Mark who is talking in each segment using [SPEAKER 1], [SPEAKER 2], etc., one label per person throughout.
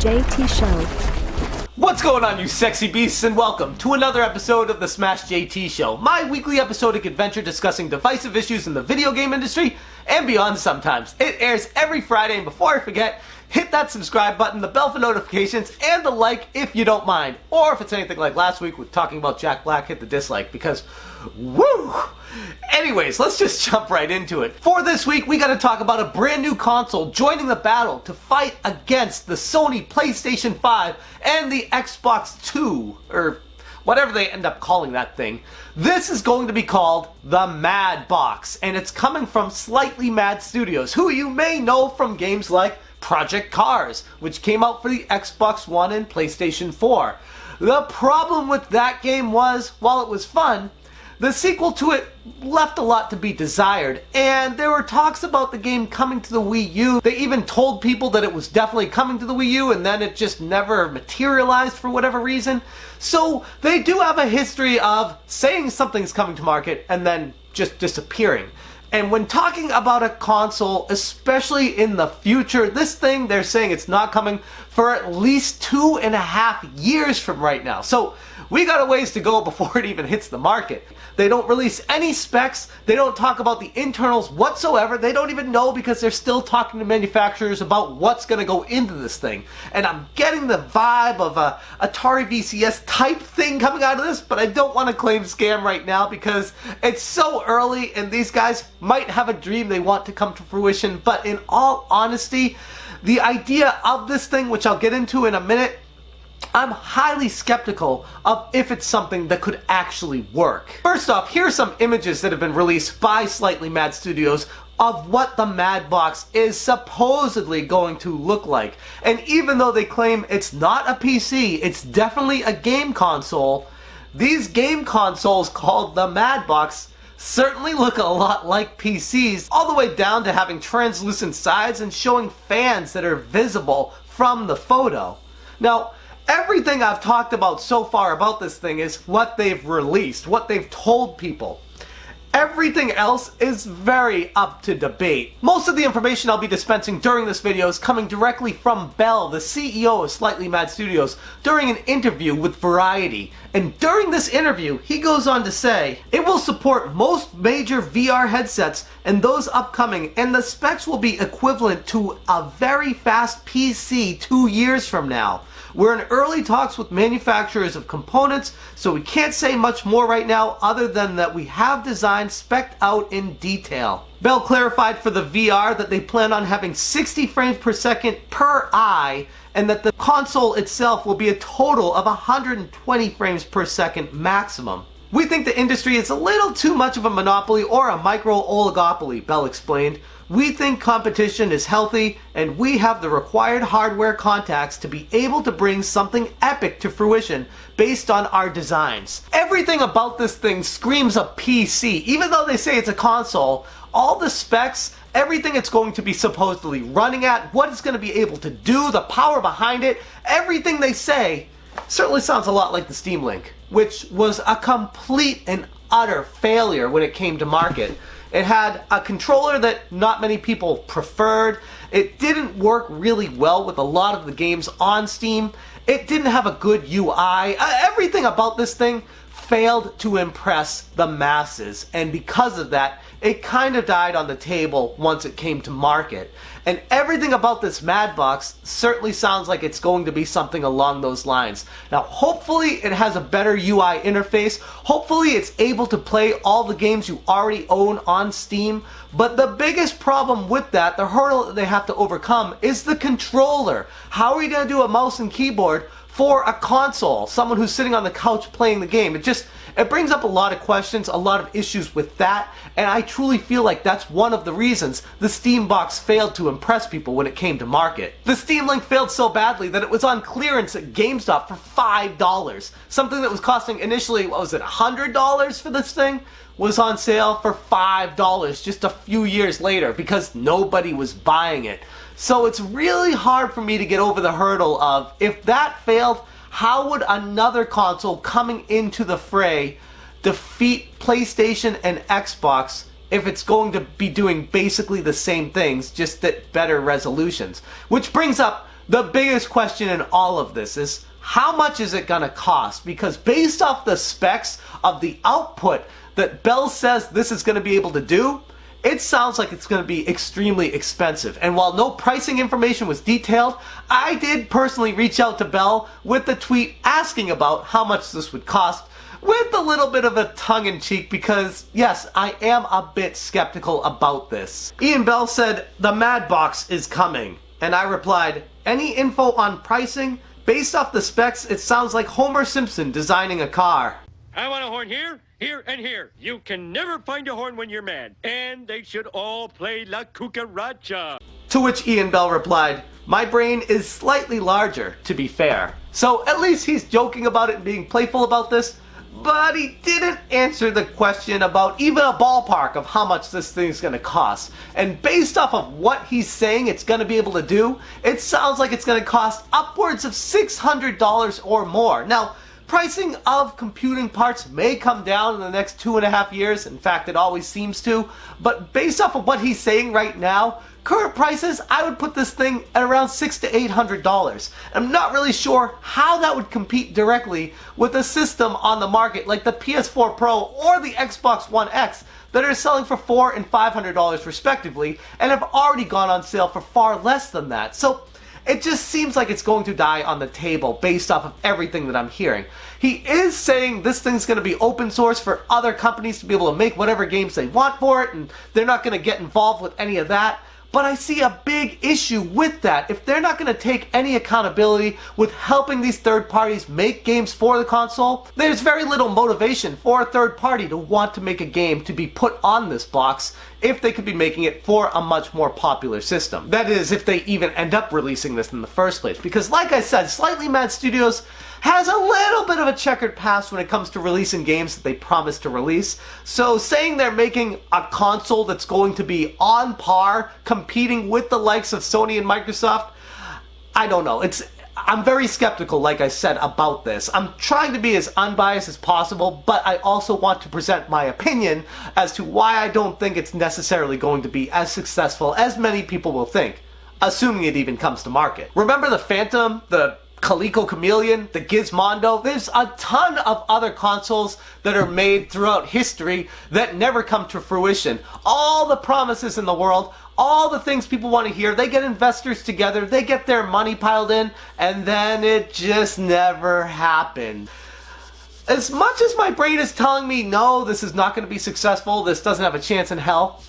[SPEAKER 1] JT Show.
[SPEAKER 2] What's going on, you sexy beasts, and welcome to another episode of the Smash JT Show, my weekly episodic adventure discussing divisive issues in the video game industry and beyond sometimes. It airs every Friday, and before I forget, hit that subscribe button, the bell for notifications, and the like if you don't mind. Or if it's anything like last week with talking about Jack Black, hit the dislike, because woo! Anyways, let's just jump right into it. For this week, we gotta talk about a brand new console joining the battle to fight against the Sony PlayStation 5 and the Xbox 2, or whatever they end up calling that thing. This is going to be called the Mad Box, and it's coming from Slightly Mad Studios, who you may know from games like Project Cars, which came out for the Xbox One and PlayStation 4. The problem with that game was, while it was fun, the sequel to it left a lot to be desired, and there were talks about the game coming to the Wii U. They even told people that it was definitely coming to the Wii U, and then it just never materialized for whatever reason. So they do have a history of saying something's coming to market and then just disappearing. And when talking about a console, especially in the future, this thing, they're saying it's not coming for at least 2.5 years from right now. So we got a ways to go before it even hits the market. They don't release any specs. They don't talk about the internals whatsoever. They don't even know because they're still talking to manufacturers about what's going to go into this thing. And I'm getting the vibe of a Atari VCS type thing coming out of this, but I don't want to claim scam right now because it's so early and these guys might have a dream they want to come to fruition. But in all honesty, the idea of this thing, which I'll get into in a minute, I'm highly skeptical of if it's something that could actually work. First off, here are some images that have been released by Slightly Mad Studios of what the Mad Box is supposedly going to look like. And even though they claim it's not a PC, it's definitely a game console, these game consoles called the Mad Box certainly look a lot like PCs, all the way down to having translucent sides and showing fans that are visible from the photo. Now, everything I've talked about so far about this thing is what they've released, what they've told people. Everything else is very up to debate. Most of the information I'll be dispensing during this video is coming directly from Bell, the CEO of Slightly Mad Studios, during an interview with Variety. And during this interview, he goes on to say, it will support most major VR headsets and those upcoming, and the specs will be equivalent to a very fast PC 2 years from now. We're in early talks with manufacturers of components, so we can't say much more right now other than that we have designs spec'd out in detail. Bell clarified for the VR that they plan on having 60 frames per second per eye, and that the console itself will be a total of 120 frames per second maximum. We think the industry is a little too much of a monopoly or a micro-oligopoly, Bell explained. We think competition is healthy, and we have the required hardware contacts to be able to bring something epic to fruition based on our designs. Everything about this thing screams a PC. Even though they say it's a console, all the specs, everything it's going to be supposedly running at, what it's going to be able to do, the power behind it, everything they say certainly sounds a lot like the Steam Link, which was a complete and utter failure when it came to market. It had a controller that not many people preferred. It didn't work really well with a lot of the games on Steam. It didn't have a good UI. Everything about this thing failed to impress the masses, and because of that, it kind of died on the table once it came to market. And everything about this Mad Box certainly sounds like it's going to be something along those lines. Now, hopefully it has a better UI interface. Hopefully it's able to play all the games you already own on Steam. But the biggest problem with that, the hurdle that they have to overcome, is the controller. How are you going to do a mouse and keyboard for a console, someone who's sitting on the couch playing the game? It brings up a lot of questions, a lot of issues with that, and I truly feel like that's one of the reasons the Steam Box failed to impress people when it came to market. The Steam Link failed so badly that it was on clearance at GameStop for $5. Something that was costing initially, what was it, $100 for this thing, was on sale for $5 just a few years later because nobody was buying it. So it's really hard for me to get over the hurdle of, if that failed, how would another console coming into the fray defeat PlayStation and Xbox if it's going to be doing basically the same things, just at better resolutions? Which brings up The biggest question in all of this is, how much is it gonna cost? Because based off the specs of the output that Bell says this is gonna be able to do, it sounds like it's going to be extremely expensive. And while no pricing information was detailed, I did personally reach out to Bell with a tweet asking about how much this would cost, with a little bit of a tongue-in-cheek because, yes, I am a bit skeptical about this. Ian Bell said, "The Mad Box is coming." And I replied, "Any info on pricing? Based off the specs, it sounds like Homer Simpson designing a car."
[SPEAKER 1] I want a horn here, here, and here. You can never find a horn when you're mad. And they should all play La Cucaracha.
[SPEAKER 2] To which Ian Bell replied, "My brain is slightly larger, to be fair." So at least he's joking about it and being playful about this, but he didn't answer the question about even a ballpark of how much this thing's gonna cost. And based off of what he's saying it's gonna be able to do, it sounds like it's gonna cost upwards of $600 or more. Now, pricing of computing parts may come down in the next 2.5 years. In fact, it always seems to. But based off of what he's saying right now, current prices, I would put this thing at around $600 to $800. I'm not really sure how that would compete directly with a system on the market like the PS4 Pro or the Xbox One X that are selling for $400 and $500 respectively and have already gone on sale for far less than that. So it just seems like it's going to die on the table based off of everything that I'm hearing. He is saying this thing's going to be open source for other companies to be able to make whatever games they want for it, and they're not going to get involved with any of that. But I see a big issue with that. If they're not going to take any accountability with helping these third parties make games for the console, there's very little motivation for a third party to want to make a game to be put on this box if they could be making it for a much more popular system. That is, if they even end up releasing this in the first place. Because like I said, Slightly Mad Studios has a little bit of a checkered past when it comes to releasing games that they promise to release. So saying they're making a console that's going to be on par, competing with the likes of Sony and Microsoft, I don't know. I'm very skeptical, like I said, about this. I'm trying to be as unbiased as possible, but I also want to present my opinion as to why I don't think it's necessarily going to be as successful as many people will think, assuming it even comes to market. Remember the Phantom, the Coleco Chameleon, the Gizmondo? There's a ton of other consoles that are made throughout history that never come to fruition. All the promises in the world, all the things people want to hear, they get investors together, they get their money piled in, and then it just never happened. As much as my brain is telling me, no, this is not going to be successful, this doesn't have a chance in hell,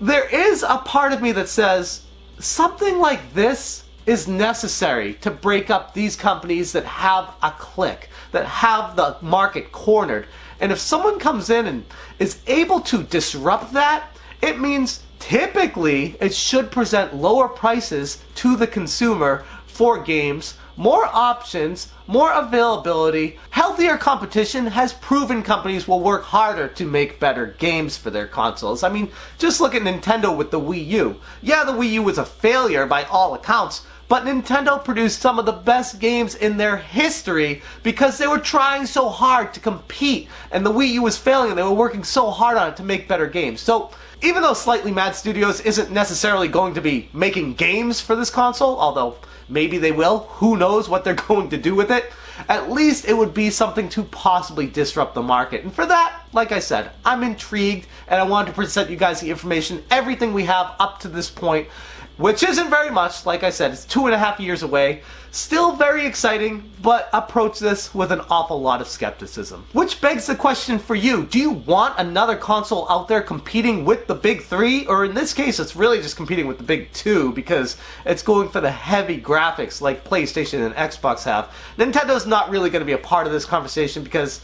[SPEAKER 2] there is a part of me that says something like this is necessary to break up these companies that have a click, that have the market cornered. And if someone comes in and is able to disrupt that, it means typically it should present lower prices to the consumer for games, more options, more availability. Healthier competition has proven companies will work harder to make better games for their consoles. I mean, just look at Nintendo with the Wii U. Yeah, the Wii U was a failure by all accounts, but Nintendo produced some of the best games in their history because they were trying so hard to compete, and the Wii U was failing and they were working so hard on it to make better games. So even though Slightly Mad Studios isn't necessarily going to be making games for this console, although maybe they will, who knows what they're going to do with it, at least it would be something to possibly disrupt the market. And for that, like I said, I'm intrigued and I wanted to present you guys the information, everything we have up to this point, which isn't very much. Like I said, it's 2.5 years away. Still very exciting, but approach this with an awful lot of skepticism. Which begs the question for you, do you want another console out there competing with the big three? Or in this case, it's really just competing with the big two because it's going for the heavy graphics like PlayStation and Xbox have. Nintendo's not really going to be a part of this conversation because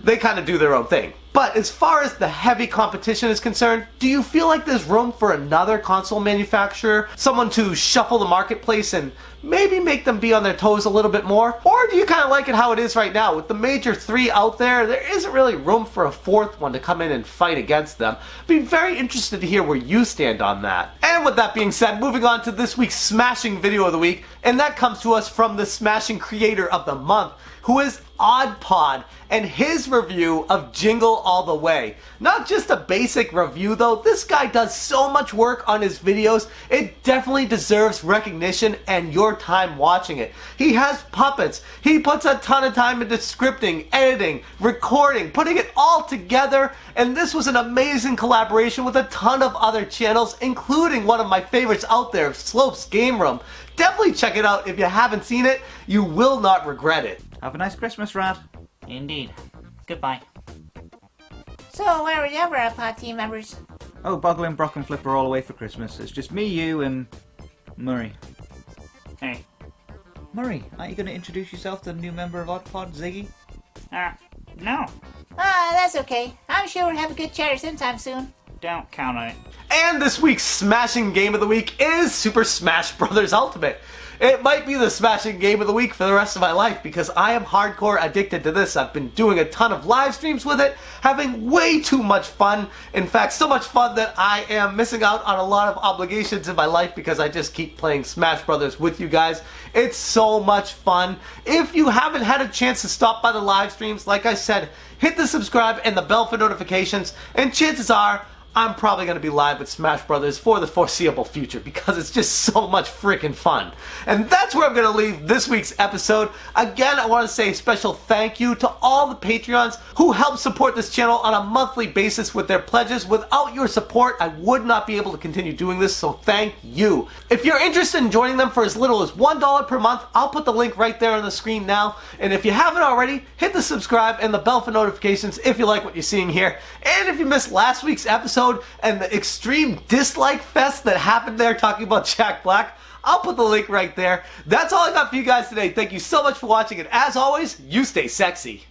[SPEAKER 2] they kind of do their own thing. But as far as the heavy competition is concerned, do you feel like there's room for another console manufacturer? Someone to shuffle the marketplace and maybe make them be on their toes a little bit more? Or do you kind of like it how it is right now? With the major three out there, there isn't really room for a fourth one to come in and fight against them. Be very interested to hear where you stand on that. And with that being said, moving on to this week's smashing video of the week, and that comes to us from the smashing creator of the month, who is Oddpod and his review of Jingle All The Way. Not just a basic review though, this guy does so much work on his videos, it definitely deserves recognition and your time watching it. He has puppets, he puts a ton of time into scripting, editing, recording, putting it all together, and this was an amazing collaboration with a ton of other channels, including one of my favorites out there, Slope's Game Room. Definitely check it out if you haven't seen it, you will not regret it.
[SPEAKER 3] Have a nice Christmas, Rad.
[SPEAKER 4] Indeed. Goodbye.
[SPEAKER 5] So, where are the other Oddpod team members?
[SPEAKER 3] Oh, Boggle and Brock and Flip are all away for Christmas. It's just me, you, and Murray.
[SPEAKER 4] Hey.
[SPEAKER 3] Murray, aren't you going to introduce yourself to the new member of Oddpod, Ziggy?
[SPEAKER 4] No.
[SPEAKER 5] Ah, that's okay. I'm sure we'll have a good chatter sometime soon.
[SPEAKER 4] Don't count on it.
[SPEAKER 2] And this week's smashing game of the week is Super Smash Bros. Ultimate. It might be the smashing game of the week for the rest of my life because I am hardcore addicted to this. I've been doing a ton of live streams with it, having way too much fun. In fact, so much fun that I am missing out on a lot of obligations in my life because I just keep playing Smash Brothers with you guys. It's so much fun. If you haven't had a chance to stop by the live streams, like I said, hit the subscribe and the bell for notifications, and chances are I'm probably going to be live with Smash Brothers for the foreseeable future because it's just so much freaking fun. And that's where I'm going to leave this week's episode. Again, I want to say a special thank you to all the Patreons who help support this channel on a monthly basis with their pledges. Without your support, I would not be able to continue doing this, so thank you. If you're interested in joining them for as little as $1 per month, I'll put the link right there on the screen now. And if you haven't already, hit the subscribe and the bell for notifications if you like what you're seeing here. And if you missed last week's episode, and the extreme dislike fest that happened there talking about Jack Black, I'll put the link right there. That's all I got for you guys today. Thank you so much for watching, and as always, you stay sexy.